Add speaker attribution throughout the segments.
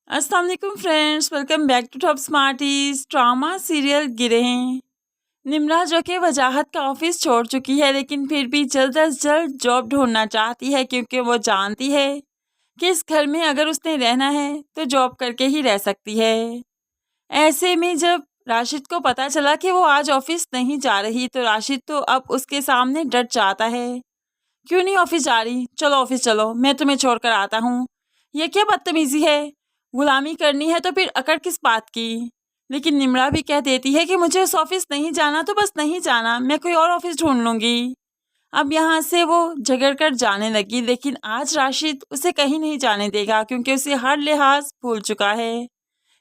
Speaker 1: अस्सलाम वालेकुम friends, welcome back to top smarties. Drama serial Girhein. Nimra जो कि वजाहत का ऑफिस छोड़ चुकी है, लेकिन फिर भी जल्द अज जल्द जॉब ढूंढना चाहती है, क्योंकि वो जानती है कि इस घर में अगर उसने रहना है तो जॉब करके ही रह सकती है। ऐसे में जब राशिद को पता चला कि वो आज ऑफिस नहीं जा रही, तो राशिद तो अब उसके सामने डट जाता है। क्यों नहीं ऑफिस जा रही? चलो ऑफिस चलो, मैं तुम्हें छोड़कर आता हूँ। ये क्या बदतमीजी है? गुलामी करनी है तो फिर अकड़ किस बात की? लेकिन निम्रा भी कह देती है कि मुझे उस ऑफिस नहीं जाना तो बस नहीं जाना, मैं कोई और ऑफिस ढूंढ लूंगी। अब यहाँ से वो झगड़ कर जाने लगी, लेकिन आज राशिद उसे कहीं नहीं जाने देगा, क्योंकि उसे हर लिहाज भूल चुका है।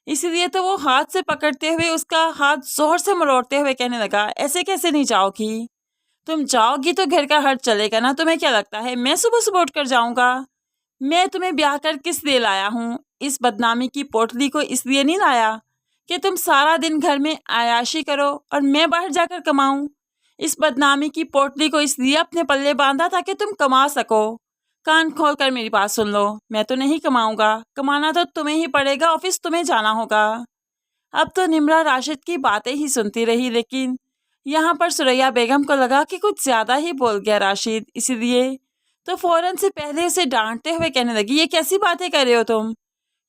Speaker 1: इसीलिए तो वो हाथ से पकड़ते हुए उसका हाथ जोर से मरोड़ते हुए कहने लगा, ऐसे कैसे नहीं जाओगी? तुम जाओगी तो घर का हर चलेगा ना? तुम्हें क्या लगता है मैं सुबह सुबह उठ कर जाऊंगा? मैं तुम्हें ब्याह कर किस लिए लाया हूँ? इस बदनामी की पोटली को इसलिए नहीं लाया कि तुम सारा दिन घर में आयाशी करो और मैं बाहर जाकर कमाऊं। इस बदनामी की पोटली को इसलिए अपने पल्ले बांधा ताकि तुम कमा सको। कान खोल कर मेरी बात सुन लो, मैं तो नहीं कमाऊंगा, कमाना तो तुम्हें ही पड़ेगा, ऑफिस तुम्हें जाना होगा। अब तो निम्रा राशिद की बातें ही सुनती रही, लेकिन यहाँ पर सुरैया बेगम को लगा कि कुछ ज्यादा ही बोल गया राशिद, इसीलिए तो फौरन से पहले उसे डांटते हुए कहने लगी, ये कैसी बातें कर रहे हो तुम?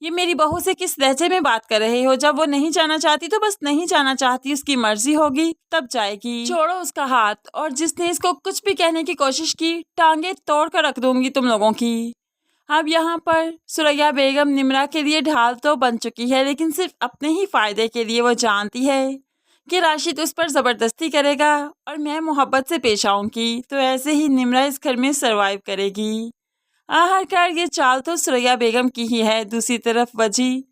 Speaker 1: ये मेरी बहू से किस लहजे में बात कर रहे हो? जब वो नहीं जाना चाहती तो बस नहीं जाना चाहती, उसकी मर्जी होगी तब जाएगी। छोड़ो उसका हाथ, और जिसने इसको कुछ भी कहने की कोशिश की टांगे तोड़ कर रख दूंगी तुम लोगों की। अब यहाँ पर सुरैया बेगम निम्रा के लिए ढाल तो बन चुकी है, लेकिन सिर्फ अपने ही फायदे के लिए। वो जानती है कि राशिद उस पर ज़बरदस्ती करेगा और मैं मोहब्बत से पेश आऊँगी, तो ऐसे ही निम्रा इस घर में सरवाइव करेगी। आखिरकार ये चाल तो सुरैया बेगम की ही है। दूसरी तरफ वजी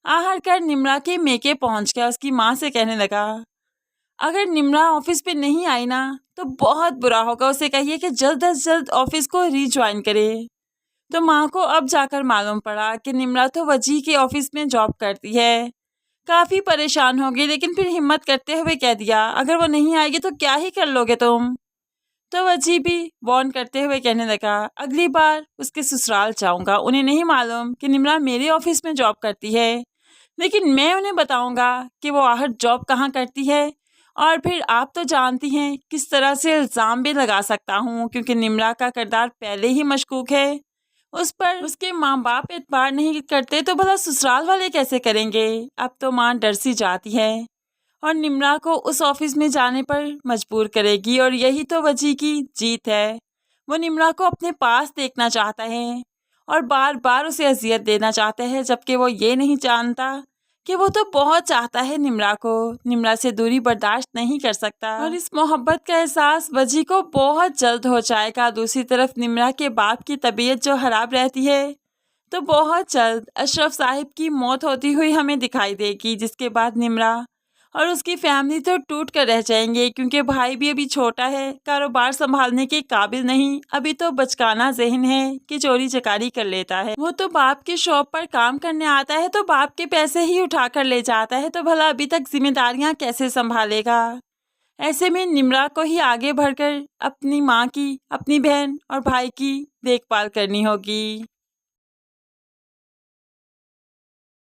Speaker 1: आखिरकार निम्रा के मेके पहुंच गया। उसकी माँ से कहने लगा, अगर निम्रा ऑफिस पे नहीं आई ना तो बहुत बुरा होगा, उसे कहिए कि जल्द अज जल्द ऑफिस को रीज्वाइन करे। तो माँ को अब जाकर मालूम पड़ा कि निम्रा तो वजी के ऑफिस में जॉब करती है। काफ़ी परेशान हो गई, लेकिन फिर हिम्मत करते हुए कह दिया, अगर वो नहीं आएगी तो क्या ही कर लोगे तुम? तो वजी भी वार्न करते हुए कहने लगा, अगली बार उसके ससुराल जाऊंगा, उन्हें नहीं मालूम कि निम्रा मेरे ऑफिस में जॉब करती है, लेकिन मैं उन्हें बताऊंगा कि वो आहट जॉब कहाँ करती है। और फिर आप तो जानती हैं किस तरह से इल्ज़ाम भी लगा सकता हूँ, क्योंकि निम्रा का किरदार पहले ही मशकूक है। उस पर उसके माँ बाप एतबार नहीं करते तो भला ससुराल वाले कैसे करेंगे? अब तो माँ डर सी जाती है और निम्रा को उस ऑफिस में जाने पर मजबूर करेगी, और यही तो वजी की जीत है। वो निम्रा को अपने पास देखना चाहता है और बार बार उसे अजियत देना चाहता है, जबकि वो ये नहीं जानता कि वो तो बहुत चाहता है निम्रा को, निम्रा से दूरी बर्दाश्त नहीं कर सकता, और इस मोहब्बत का एहसास वजी को बहुत जल्द हो जाएगा। दूसरी तरफ निम्रा के बाप की तबीयत जो खराब रहती है, तो बहुत जल्द अशरफ साहिब की मौत होती हुई हमें दिखाई देगी, जिसके बाद निम्रा और उसकी फैमिली तो टूट कर रह जाएंगे, क्योंकि भाई भी अभी छोटा है, कारोबार संभालने के काबिल नहीं, अभी तो बचकाना जहन है कि चोरी चकारी कर लेता है। वो तो बाप की शॉप पर काम करने आता है तो बाप के पैसे ही उठा कर ले जाता है, तो भला अभी तक जिम्मेदारियां कैसे संभालेगा? ऐसे में निम्रा को ही आगे बढ़कर अपनी माँ की, अपनी बहन और भाई की देखभाल करनी होगी।